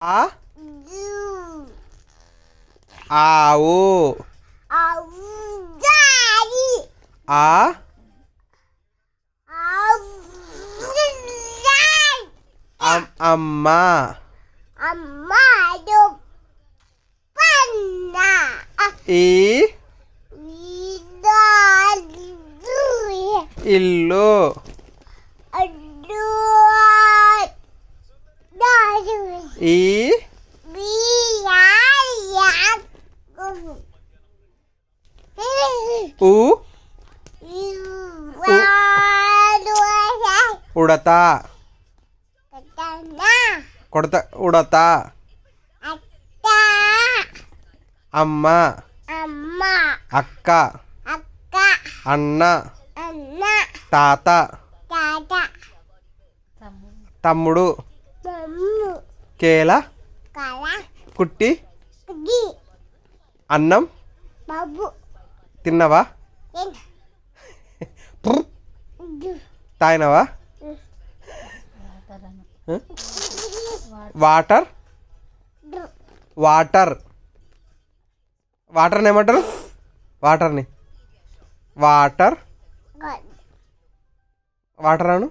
ఆ ఆవు ఆ అమ్మ ఈ ఇల్లు ఈ ఉ ఉడత కొడత ఉడత అమ్మ అక్క అన్న తాత తమ్ముడు కేల కుట్టి అన్నం తిన్నవా తాగినవా వాటర్ వాటర్ వాటర్ని ఏమంటారు వాటర్ని వాటర్ వాటర్ అను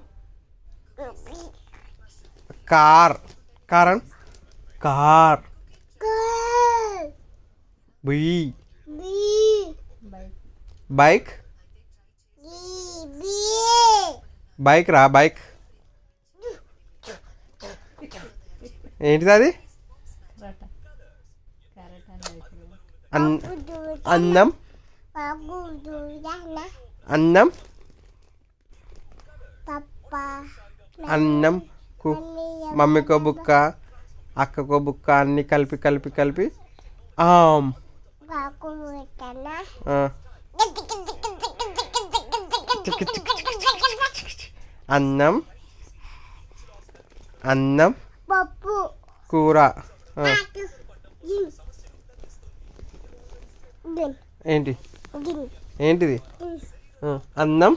కార్ కార్ అను కార్ బైక్ బైక్ రా బైక్ ఏంటిది అది అన్నం అన్నం అన్నం మమ్మీకో బుక్క అక్కకో బుక్క అన్ని కలిపి కలిపి కలిపి ఆమ్ అన్నం అన్నం కూర ఏంటి ఏంటిది అన్నం